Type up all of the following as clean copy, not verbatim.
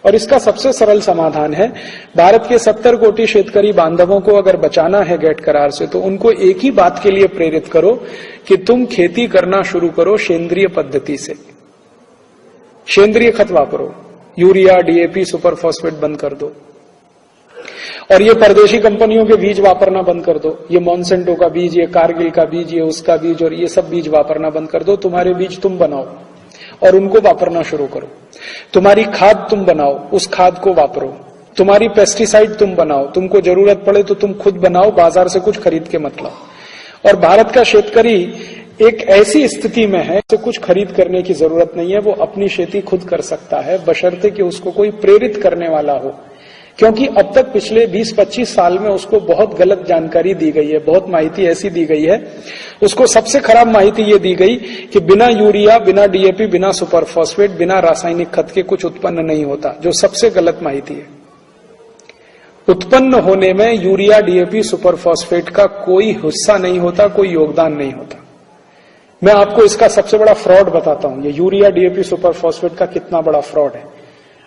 और इसका सबसे सरल समाधान है, भारत के 70 कोटि शेतकरी बांधवों को अगर बचाना है गेट करार से, तो उनको एक ही बात के लिए प्रेरित करो कि तुम खेती करना शुरू करो सेंद्रिय पद्धति से, सेंद्रिय खत वापरो, यूरिया, डीएपी, सुपर फॉस्फेट बंद कर दो, और ये परदेशी कंपनियों के बीज वापरना बंद कर दो। ये मॉन्सेंटो का बीज, ये कारगिल का बीज, ये उसका बीज, और ये सब बीज वापरना बंद कर दो। तुम्हारे बीज तुम बनाओ और उनको वापरना शुरू करो। तुम्हारी खाद तुम बनाओ, उस खाद को वापरो। तुम्हारी पेस्टिसाइड तुम बनाओ, तुमको जरूरत पड़े तो तुम खुद बनाओ, बाजार से कुछ खरीद के मत लाओ। और भारत का शेतकरी एक ऐसी स्थिति में है कि कुछ खरीद करने की जरूरत नहीं है, वो अपनी खेती खुद कर सकता है, बशर्ते कि उसको कोई प्रेरित करने वाला हो। क्योंकि अब तक पिछले 20-25 साल में उसको बहुत गलत जानकारी दी गई है, बहुत माहिती ऐसी दी गई है। उसको सबसे खराब माहिती ये दी गई कि बिना यूरिया, बिना डीएपी, बिना सुपर फॉस्फेट, बिना रासायनिक खत के कुछ उत्पन्न नहीं होता, जो सबसे गलत माहिती है। उत्पन्न होने में यूरिया, डीएपी, सुपर फॉस्फेट का कोई हिस्सा नहीं होता, कोई योगदान नहीं होता। मैं आपको इसका सबसे बड़ा फ्रॉड बताता हूं, ये यूरिया, डीएपी, सुपर फॉस्फेट का कितना बड़ा फ्रॉड है।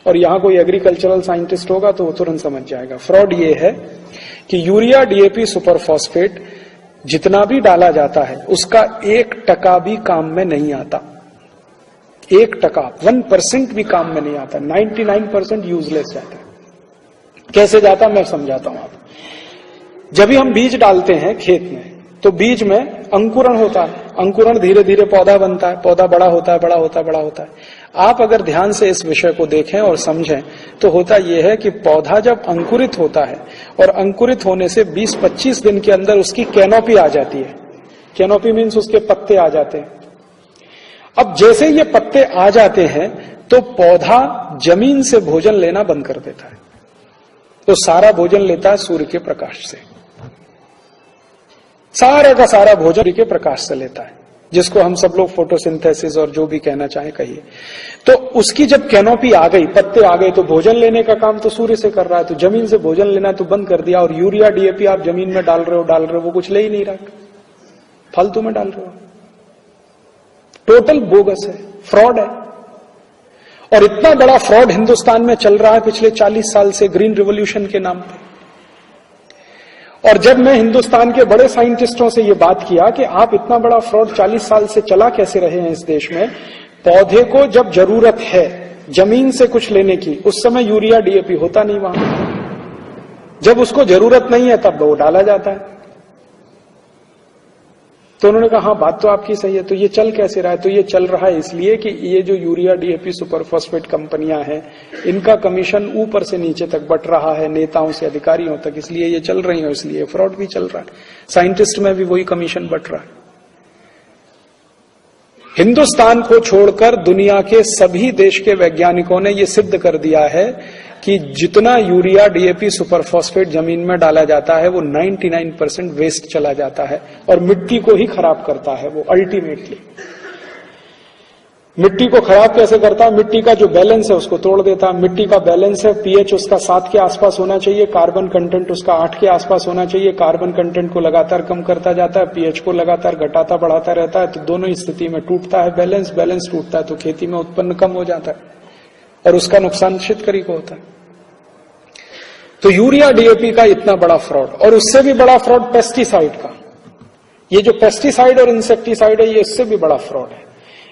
और यहां कोई एग्रीकल्चरल साइंटिस्ट होगा तो वो तुरंत समझ जाएगा। फ्रॉड ये है कि यूरिया, डीएपी, सुपर फॉस्फेट जितना भी डाला जाता है, उसका 1% भी काम में नहीं आता। 1%, 1% भी काम में नहीं आता। 99% यूजलेस जाता है। कैसे जाता मैं समझाता हूं आप। जब भी हम बीज डालते हैं खेत में, तो बीज में अंकुरण होता है। अंकुरण धीरे धीरे पौधा बनता है, पौधा बड़ा होता है, बड़ा होता है, बड़ा होता है। आप अगर ध्यान से इस विषय को देखें और समझें, तो होता यह है कि पौधा जब अंकुरित होता है, और अंकुरित होने से 20-25 दिन के अंदर उसकी कैनोपी आ जाती है। कैनोपी मीन्स उसके पत्ते आ जाते हैं। अब जैसे ये पत्ते आ जाते हैं, तो पौधा जमीन से भोजन लेना बंद कर देता है। तो सारा भोजन लेता है सूर्य के प्रकाश से, सारे का सारा भोजन सूर्य के प्रकाश से लेता है, जिसको हम सब लोग फोटोसिंथेसिस और जो भी कहना चाहें कहिए। तो उसकी जब कैनोपी आ गई, पत्ते आ गए, तो भोजन लेने का काम तो सूर्य से कर रहा है, तो जमीन से भोजन लेना तो बंद कर दिया। और यूरिया, डीएपी आप जमीन में डाल रहे हो, वो कुछ ले ही नहीं रहा, फालतू में डाल रहे हो। टोटल बोगस है, फ्रॉड है। और इतना बड़ा फ्रॉड हिंदुस्तान में चल रहा है पिछले 40 साल से, ग्रीन रिवॉल्यूशन के नाम पर। और जब मैं हिंदुस्तान के बड़े साइंटिस्टों से ये बात किया कि आप इतना बड़ा फ्रॉड 40 साल से चला कैसे रहे हैं इस देश में, पौधे को जब जरूरत है जमीन से कुछ लेने की, उस समय यूरिया, डीएपी होता नहीं वहां। जब उसको जरूरत नहीं है तब वो डाला जाता है। तो उन्होंने कहा हाँ बात तो आपकी सही है। तो ये चल कैसे रहा है? तो ये चल रहा है इसलिए कि ये जो यूरिया, डीएपी, सुपर फॉस्फेट कंपनियां हैं, इनका कमीशन ऊपर से नीचे तक बट रहा है, नेताओं से अधिकारियों तक, इसलिए ये चल रही है, इसलिए फ्रॉड भी चल रहा है। साइंटिस्ट में भी वही कमीशन बट रहा है। हिंदुस्तान को छोड़कर दुनिया के सभी देश के वैज्ञानिकों ने यह सिद्ध कर दिया है कि जितना यूरिया, डीएपी, सुपर फॉस्फेट जमीन में डाला जाता है, वो 99% वेस्ट चला जाता है और मिट्टी को ही खराब करता है। वो अल्टीमेटली मिट्टी को खराब कैसे करता है? मिट्टी का जो बैलेंस है उसको तोड़ देता है। मिट्टी का बैलेंस है, पीएच उसका 7 के आसपास होना चाहिए, कार्बन कंटेंट उसका 8 के आसपास होना चाहिए। कार्बन कंटेंट को लगातार कम करता जाता है, पीएच को लगातार घटाता बढ़ाता रहता है, तो दोनों स्थिति में टूटता है बैलेंस। बैलेंस टूटता है तो खेती में उत्पन्न कम हो जाता है और उसका नुकसान शेतकरी को होता है। तो यूरिया, डीएपी का इतना बड़ा फ्रॉड, और उससे भी बड़ा फ्रॉड पेस्टिसाइड का। ये जो पेस्टिसाइड और इंसेक्टिसाइड है, ये इससे भी बड़ा फ्रॉड है।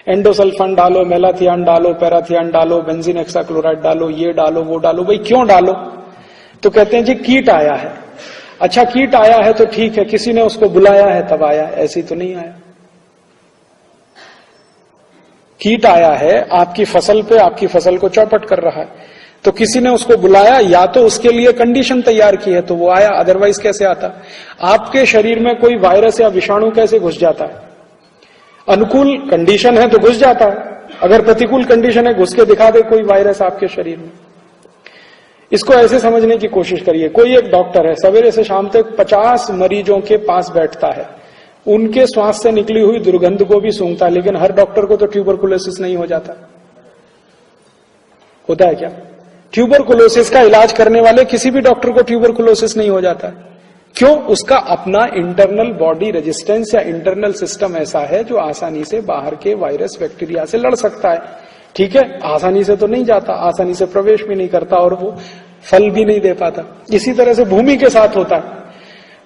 एंडोसल्फान डालो, मेलाथियान डालो, पैराथियान डालो, बेंजीन हेक्साक्लोराइड डालो, ये डालो, वो डालो। भाई क्यों डालो? तो कहते हैं जी कीट आया है। अच्छा कीट आया है तो ठीक है, किसी ने उसको बुलाया है तब आया, ऐसी तो नहीं आया। कीट आया है आपकी फसल पे, आपकी फसल को चौपट कर रहा है, तो किसी ने उसको बुलाया, या तो उसके लिए कंडीशन तैयार की है तो वो आया, अदरवाइज कैसे आता? आपके शरीर में कोई वायरस या विषाणु कैसे घुस जाता है? अनुकूल कंडीशन है तो घुस जाता है, अगर प्रतिकूल कंडीशन है घुस के दिखा दे कोई वायरस आपके शरीर में। इसको ऐसे समझने की कोशिश करिए, कोई एक डॉक्टर है, सवेरे से शाम तक 50 मरीजों के पास बैठता है, उनके श्वास से निकली हुई दुर्गंध को भी सूंघता है, लेकिन हर डॉक्टर को तो ट्यूबरकुलोसिस नहीं हो जाता। होता है क्या? ट्यूबरकुलोसिस का इलाज करने वाले किसी भी डॉक्टर को ट्यूबरकुलोसिस नहीं हो जाता। क्यों? उसका अपना इंटरनल बॉडी रेजिस्टेंस या इंटरनल सिस्टम ऐसा है जो आसानी से बाहर के वायरस, बैक्टीरिया से लड़ सकता है। ठीक है, आसानी से तो नहीं जाता, आसानी से प्रवेश भी नहीं करता और वो फल भी नहीं दे पाता। इसी तरह से भूमि के साथ होता है।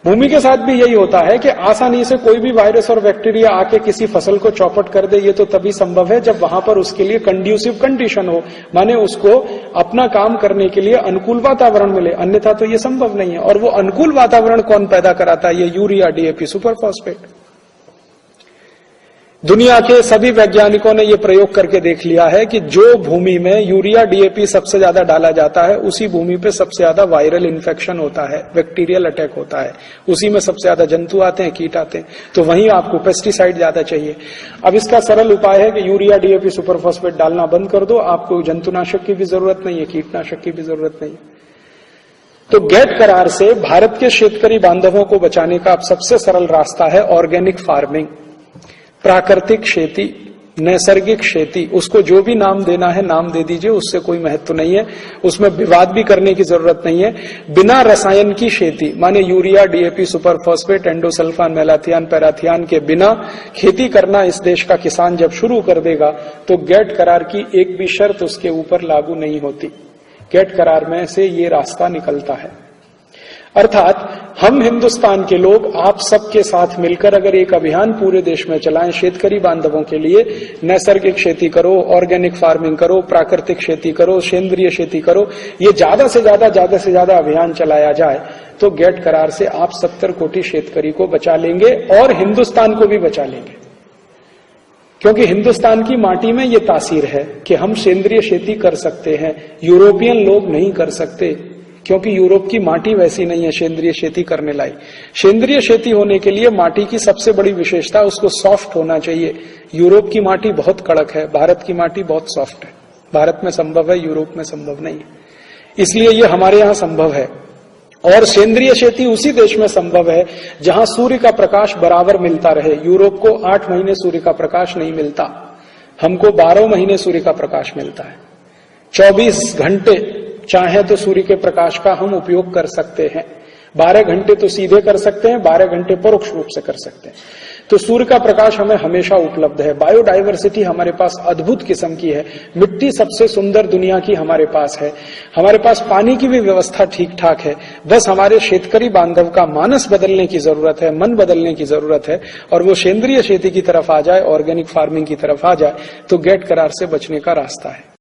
भूमि के साथ भी यही होता है कि आसानी से कोई भी वायरस और बैक्टीरिया आके किसी फसल को चौपट कर दे, ये तो तभी संभव है जब वहां पर उसके लिए कंड्यूसिव कंडीशन हो, माने उसको अपना काम करने के लिए अनुकूल वातावरण मिले, अन्यथा तो ये संभव नहीं है। और वो अनुकूल वातावरण कौन पैदा कराता है? ये यूरिया, डीएपी, सुपर फॉस्फेट। दुनिया के सभी वैज्ञानिकों ने यह प्रयोग करके देख लिया है कि जो भूमि में यूरिया, डीएपी सबसे ज्यादा डाला जाता है, उसी भूमि पे सबसे ज्यादा वायरल इन्फेक्शन होता है, बैक्टीरियल अटैक होता है, उसी में सबसे ज्यादा जंतु आते हैं, कीट आते हैं। तो वहीं आपको पेस्टिसाइड ज्यादा चाहिए। अब इसका सरल उपाय है कि यूरिया, डीएपी, सुपर फॉस्फेट डालना बंद कर दो, आपको जंतुनाशक की भी जरूरत नहीं है, कीटनाशक की भी जरूरत नहीं है। तो गेट करार से भारत के शेतकरी बांधवों को बचाने का अब सबसे सरल रास्ता है ऑर्गेनिक फार्मिंग, प्राकृतिक खेती, नैसर्गिक खेती। उसको जो भी नाम देना है नाम दे दीजिए, उससे कोई महत्व नहीं है, उसमें विवाद भी करने की जरूरत नहीं है। बिना रसायन की खेती, माने urea, DAP, super phosphate, endosulfan, malathion, parathion के बिना खेती करना इस देश का किसान जब शुरू कर देगा तो गेट करार की एक भी शर्त उसके ऊपर लागू नहीं होती। गेट करार में से ये रास्ता निकलता है। अर्थात हम हिंदुस्तान के लोग आप सबके साथ मिलकर अगर एक अभियान पूरे देश में चलाएं, शेतकरी बांधवों के लिए नैसर्गिक खेती करो, ऑर्गेनिक फार्मिंग करो, प्राकृतिक खेती करो, सेंद्रीय खेती करो, ये ज्यादा से ज्यादा अभियान चलाया जाए तो गेट करार से आप 70 कोटि शेतकरी को बचा लेंगे और हिंदुस्तान को भी बचा लेंगे। क्योंकि हिंदुस्तान की माटी में ये तासीर है कि हम सेंद्रीय खेती कर सकते हैं, यूरोपियन लोग नहीं कर सकते, क्योंकि यूरोप की माटी वैसी नहीं है सेंद्रीय खेती करने लायक। सेंद्रीय खेती होने के लिए माटी की सबसे बड़ी विशेषता उसको सॉफ्ट होना चाहिए। यूरोप की माटी बहुत कड़क है, भारत की माटी बहुत सॉफ्ट है। भारत में संभव है, यूरोप में संभव नहीं है, इसलिए ये हमारे यहां संभव है। और सेंद्रीय खेती उसी देश में संभव है जहां सूर्य का प्रकाश बराबर मिलता रहे। यूरोप को 8 महीने सूर्य का प्रकाश नहीं मिलता, हमको 12 महीने सूर्य का प्रकाश मिलता है। 24 घंटे चाहे तो सूर्य के प्रकाश का हम उपयोग कर सकते हैं। 12 घंटे तो सीधे कर सकते हैं, 12 घंटे परोक्ष रूप से कर सकते हैं। तो सूर्य का प्रकाश हमें हमेशा उपलब्ध है। बायोडायवर्सिटी हमारे पास अद्भुत किस्म की है, मिट्टी सबसे सुंदर दुनिया की हमारे पास है, हमारे पास पानी की भी व्यवस्था ठीक ठाक है। बस हमारे शेतकरी बांधव का मानस बदलने की जरूरत है, मन बदलने की जरूरत है, और वो सेंद्रीय खेती की तरफ आ जाए, ऑर्गेनिक फार्मिंग की तरफ आ जाए तो गेट करार से बचने का रास्ता है।